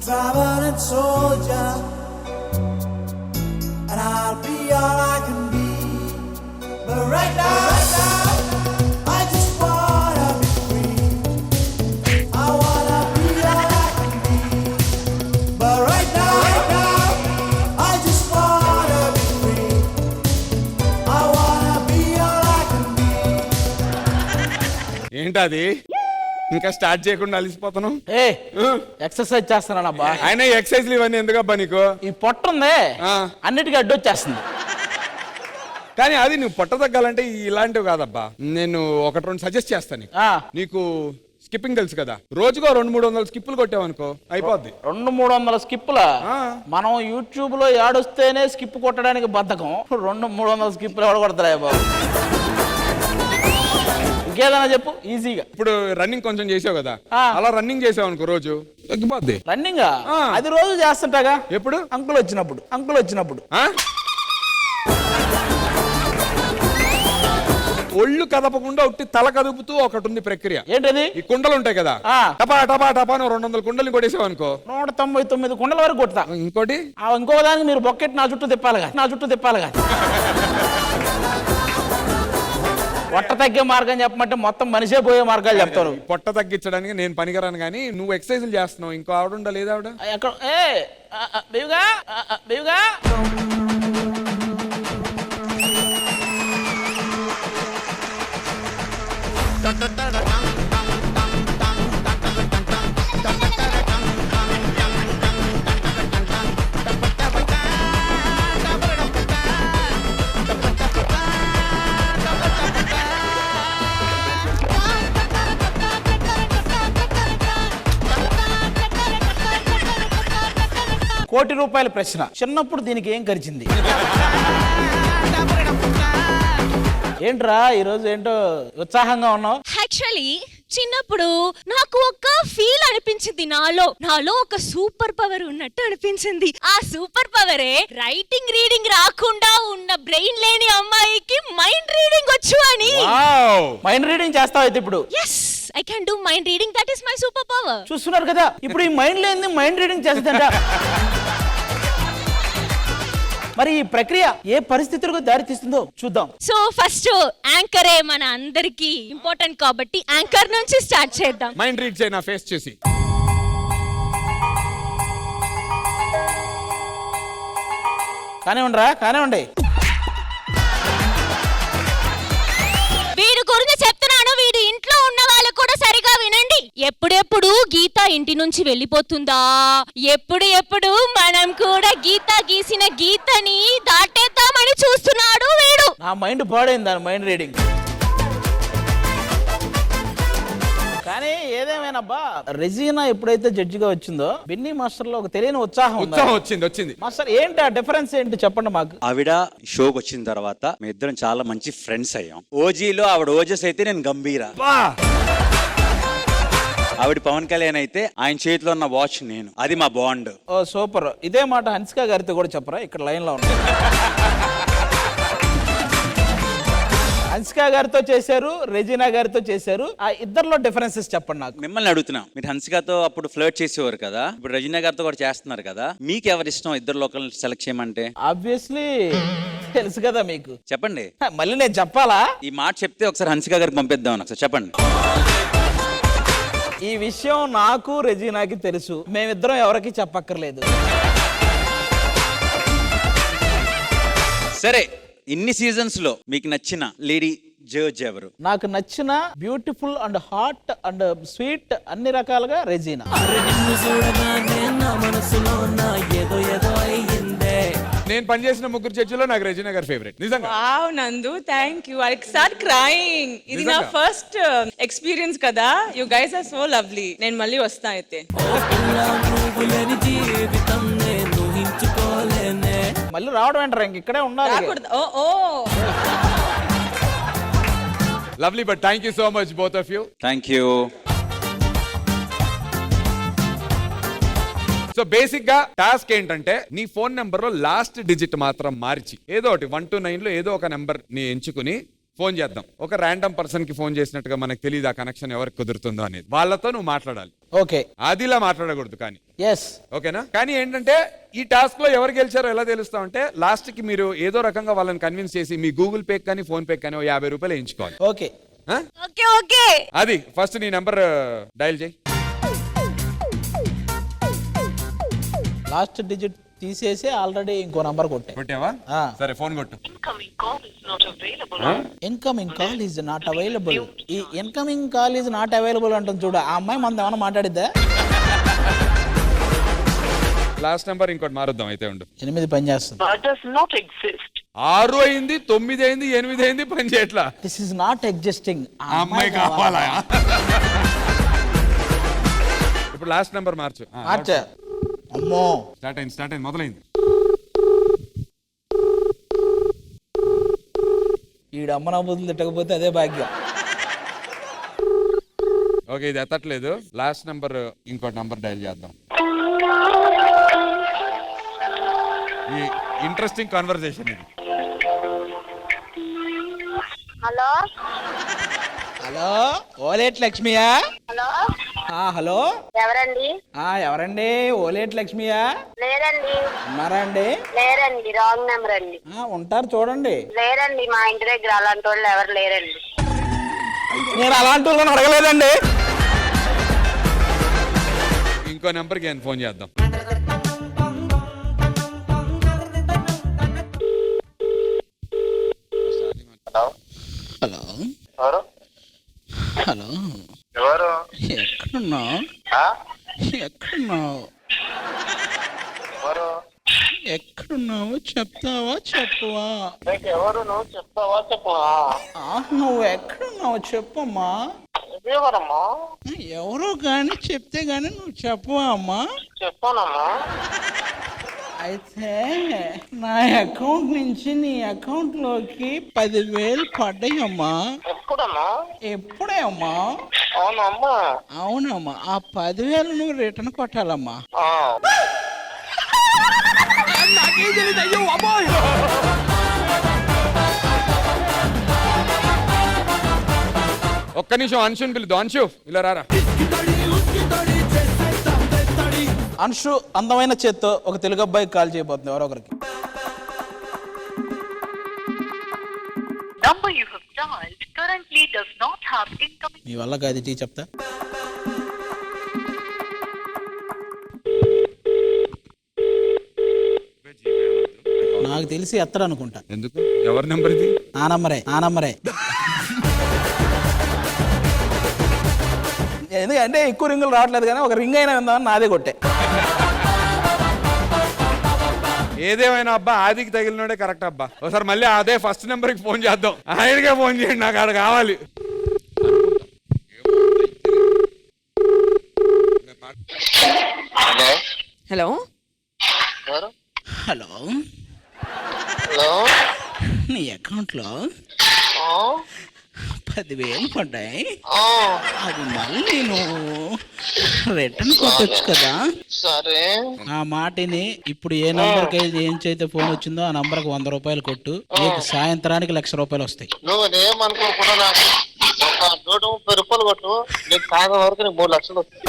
traveling soldier, and I'll be all I can be. But right now, I just wanna be free. I wanna be all I can be. But right now, I just wanna be free. I wanna be all I can be. ఏంటది ఇంకా start చేయకుండా అలిసిపోతాను. Exercise చేస్తున్నానబ్బా. ఆయన ఎక్సర్సైజ్లు ఇవన్నీ ఎందుకబ్బా నీకు? ఈ పొట్ట ఉంది అన్నిటికీ అడ్డొచ్చేస్తుంది. కానీ అది నువ్వు పొట్ట తగ్గాలంటే ఇలాంటివి కాదబ్బా. నేను ఒకటి రెండు సజెస్ట్ చేస్తాను నీకు. స్కిప్పింగ్ తెలుసు కదా, రోజుకో 200-300 స్కిప్పులు కొట్టావనుకో అయిపోద్ది. 200-300 స్కిప్పుల మనం యూట్యూబ్ లో ఏడొస్తేనే స్కిప్ కొట్టడానికి బద్ధకం. 200-300 స్కిప్పులు ఎవడ కొడతారా బాబు? ఇంకేదైనా చెప్పు ఈజీగా. ఇప్పుడు రన్నింగ్ కొంచెం చేసావు కదా, అలా రన్నింగ్ చేసావు అనుకో రోజు తగ్గిపోద్ది. రన్నింగ్ అది రోజు చేస్తుంటాగా. ఎప్పుడు? అంకుల్ వచ్చినప్పుడు. ఒళ్ళు కదపకుండా ఉట్టి తల కదుపుతూ ఒకటి ఉంది ప్రక్రియ. ఏంటది? ఈ కుండలు ఉంటాయి కదా, టపా టపా టపా 200 కుండలు కొట్టేసావు అనుకో 199 కుండల వరకు కొడతా. ఇంకోటి ఇంకో దానికి మీరు బొక్కెట్ నా చుట్టూ తిప్పాలిగా. పొట్ట తగ్గే మార్గం చెప్పమంటే మొత్తం మనిషే పోయే మార్గాలు చెప్తారు. పొట్ట తగ్గించడానికి నేను పనికిరాను కానీ నువ్వు ఎక్సర్సైజ్ చేస్తున్నావు. ఇంకో ఆవిడ ఉండలేదు. ఆవిడ ఎక్కడ? కోటి రూపాయల ప్రశ్న. చిన్నప్పుడు దీనికి ఏం ఖర్చింది? ఏంట్రా ఈరోజు ఏంటో ఉత్సాహంగా ఉన్నావు? యాక్చువల్లీ చిన్నప్పుడు నాకు ఒక ఫీల్ అనిపించింది. నాలో ఒక సూపర్ పవర్ ఉన్నట్టు అనిపించింది. ఆ సూపర్ పవరే రైటింగ్ రీడింగ్ రాకుండా ఉన్న బ్రెయిన్ లేని అమ్మాయికి మైండ్ రీడింగ్ వచ్చు అని. మైండ్ రీడింగ్ చేస్తావు అయితే ఇప్పుడు? yes I can do mind reading. that is my super power. చూస్తున్నారు కదా, ఇప్పుడు ఈ మైండ్ లేని మైండ్ రీడింగ్ చేస్తుందంట. మరి ఈ ప్రక్రియ ఏ పరిస్థితులకు దారి తీస్తుందో చూద్దాం. సో ఫస్ట్ యాంకరే మన అందరికి ఇంపార్టెంట్ కాబట్టి యాంకర్ నుంచి స్టార్ట్ చేద్దాం. మైండ్ రీడ్ చేయి నా ఫేస్ చూసి. కానివ్వండి. వీడి గురించి చెప్తున్నాను, వీడి ఇంట్లో ఉన్న వాళ్ళు కూడా సరిగా వినండి. ఎప్పుడెప్పుడు గీత ఇంటి నుంచి వెళ్ళిపోతుందా, ఎప్పుడు మనం కూడా గీత గీసిన గీతని దాటేద్దామని చూస్తున్నాడు వీడు. నా మైండ్ పాడైంది దాని మైండ్ రీడింగ్. కానీ ఏదేమైనాబ్బా, రెజీనా ఎప్పుడైతే జడ్జిగా వచ్చిందో బెన్నీ మాస్టర్ లో ఒక తెలియని ఉత్సాహం వచ్చింది. మాస్టర్ ఏంటి ఆ డిఫరెన్స్ ఏంటి చెప్పండి మాకు. ఆవిడ షోకి వచ్చిన తర్వాత మీ ఇద్దరం చాలా మంచి ఫ్రెండ్స్ అయ్యాం. ఓజీలో ఆవిడ ఓజస్ అయితే నేను గంభీరా, ఆవిడ పవన్ కళ్యాణ్ అయితే ఆయన చేతిలో ఉన్న వాచ్ నేను. అది మా బాండ్. ఓ సూపర్. ఇదే మాట హన్సిక గారితో కూడా చెప్పరా? ఇక్కడ లైన్ లో ఉంది. హన్సిక గారితో చేశారు, రెజీనా గారితో చేశారు. ఆ ఇద్దరిలో డిఫరెన్సెస్ చెప్పండి నాకు. మిమ్మల్ని అడుగుతున్నా, మీరు హన్సికతో అప్పుడు ఫ్లర్ట్ చేసేవారు కదా, ఇప్పుడు రెజీనా గారితో కూడా చేస్తున్నారు కదా, మీకు ఎవరి ఇష్టం ఇద్దరు లోకల్ సెలెక్ట్ చేయమంటే? ఆబ్వియస్లీ తెలుసు కదా మీకు. చెప్పండి. మళ్ళీ నేను చెప్పాలా? ఈ మాట చెప్తే ఒకసారి హన్సిక గారికి పంపిద్దాం. ఒకసారి చెప్పండి. ఈ విషయం నాకు రెజీనాకి తెలుసు, మేమిద్దరం ఎవరికి చెప్పక్కర్లేదు. సరే, ఇన్ని సీజన్స్ లో మీకు నచ్చిన లేడీ జడ్జ్ ఎవరు? నాకు నచ్చిన beautiful and hot and sweet అన్ని రకాలుగా రెజీనా. నేను పనిచేసిన ముగ్గురు జడ్జిలో నాకు రెజీనా గారి ఫేవరెట్. నిజంగా. Wow Nandu, thank you. I start crying. ఇది నా ఫస్ట్ ఎక్స్పీరియన్స్ కదా. You guys are so lovely. నేను మళ్ళీ వస్తా అయితే. మళ్ళీ రావడం ఏంటారా? ఇంక ఇక్కడే ఉండాలి. Lovely, but thank you so much both of you. Thank you. So basic గా టాస్క్ ఏంటంటే నీ ఫోన్ నెంబర్ లో లాస్ట్ డిజిట్ మాత్రం మార్చి ఏదో ఒకటి 1 to 9 లో ఏదో ఒక నెంబర్ ని ఎంచుకుని ఫోన్ చేద్దాం. ఒక ర్యాండమ్ పర్సన్ కి ఫోన్ చేసినట్టుగా మనకు తెలియదు ఆ కనెక్షన్ ఎవరికి కుదురుతుందో అనేది. వాళ్ళతో నువ్వు మాట్లాడాలి. ఓకే, అదిలా మాట్లాడకూడదు కానీ. ఎస్, ఓకేనా? కానీ ఏంటంటే ఈ టాస్క్ లో ఎవరు గెలిచారో ఎలా తెలుస్తామంటే లాస్ట్ కి మీరు ఏదో రకంగా వాళ్ళని కన్విన్స్ చేసి మీ గూగుల్ పే కానీ ఫోన్ పే కానీ 50 రూపాయలు వేయించుకోవాలి. ఓకే. ఆ? Okay okay. అది ఫస్ట్ నీ నెంబర్ డయల్ చేయి. లాస్ట్ డిజిట్ తీసేసి ఆల్రెడీ ఇంకో నంబర్ కొట్టావా? సరే ఫోన్ కొట్టు. Incoming call is not available. ఈ incoming call is not available అంటుంది చూడు. ఆ అమ్మాయి మనది ఏమైనా మాట్లాడిద్దా? లాస్ట్ నెంబర్ ఇంకోటి మారుద్దాం అయితే. ఉండు. 8 పని చేస్తుంది. 6 అయింది, 9 అయింది, 8 అయింది, పని చేయట్లా. This is not existing. అమ్మాయి కావాలా? ఇప్పుడు లాస్ట్ నెంబర్ మార్చు. మార్చా. అమ్మో, స్టార్ట్ అయింది మొదలైంది. ఈడమ్మ నా బుద్ధులు తిట్టకపోతే అదే భాగ్యం. ఓకే, ఇది ఎత్తట్లేదు. లాస్ట్ నెంబర్ ఇంకోటి నెంబర్ డయల్ చేద్దాం. ఈ ఇంట్రెస్టింగ్ కాన్వర్సేషన్ ఇది. హలో హలో, ఓలేట్ లక్ష్మియా? హలో హలో, ఎవరండి? ఎవరండి? ఓలేట్ లక్ష్మియా? లేరండి. ఉన్నారా అండి? లేరండి, రాంగ్ నెంబర్ అండి. ఉంటారు చూడండి. లేరండి, మా ఇంటి దగ్గర అలాంటి వాళ్ళు ఎవరు లేరండి. నేను అలాంటి వాళ్ళని అడగలేదండి. ఇంకో నెంబర్కి నేను ఫోన్ చేద్దాం. హలో ఎవరు? హలో, ఎవరు? ఎక్కడున్నావు? ఎక్కడున్నావు? ఎవరు? ఎక్కడున్నావు చెప్తావా చెప్పవా? నీకు ఎవరు? నువ్వు చెప్తావా చెప్పవా? నువ్వు ఎక్కడున్నావు చెప్పమ్మా. ఎవరమ్మా? ఎవరో కానీ చెప్తే గానీ నువ్వు చెప్పవా అమ్మా? చెప్పానమ్మా. అయితే నా అకౌంట్ నుంచి నీ అకౌంట్ లోకి 10,000 పడ్డాయమ్మా. ఎప్పుడమ్మా? ఎప్పుడే అమ్మా? అవునమ్మా. అవునమ్మా, ఆ 10,000 నువ్వు రిటర్న్ కొట్టాలమ్మా. ఒక్క నిమిషం అంశుని పిలుద్దు. అంశు ఇలా రారా. అంశు అందమైన చేత్తో ఒక తెలుగు అబ్బాయికి కాల్ చేయబోతుంది ఎవరో ఒకరికి. Number you have dialed currently does not have incoming. నీ వల్ల కాదు టీ చెప్తా. నాకు తెలిసి ఎత్తడు అనుకుంటా. ఎందుకు? ఎవరి నెంబర్ ఇది? ఆ నంబరే. ఎందుకంటే ఎక్కువ రింగులు రావట్లేదు కానీ ఒక రింగ్ అయినా ఉందామని నాదే కొట్టే. ఏదేమైనా అబ్బా ఆదికి తగిలినోడే కరెక్ట్ అబ్బా. ఒకసారి మళ్ళీ అదే ఫస్ట్ నెంబర్కి ఫోన్ చేద్దాం. ఆయనకే ఫోన్ చేయండి, నాకు ఆడ కావాలి. హలో ఎవరు? హలో, హలో, నీ అకౌంట్లో 10,000 పడ్డాయి. అది మళ్ళీ నువ్వు రిటర్న్ కొట్టొచ్చు కదా. సరే. ఆ మాటని ఇప్పుడు ఏ నంబర్కి ఏం చేస్తే ఫోన్ వచ్చిందో ఆ నంబర్కి 100 రూపాయలు కొట్టు. నీకు సాయంత్రానికి 1,00,000 రూపాయలు వస్తాయి. నువ్వు ఏమనుకోకుండా నాకు ఒక 130 రూపాయలు కొట్టు. నీకు సాయంత్రం వరకు నీకు 3 లక్షలు వస్తాయి.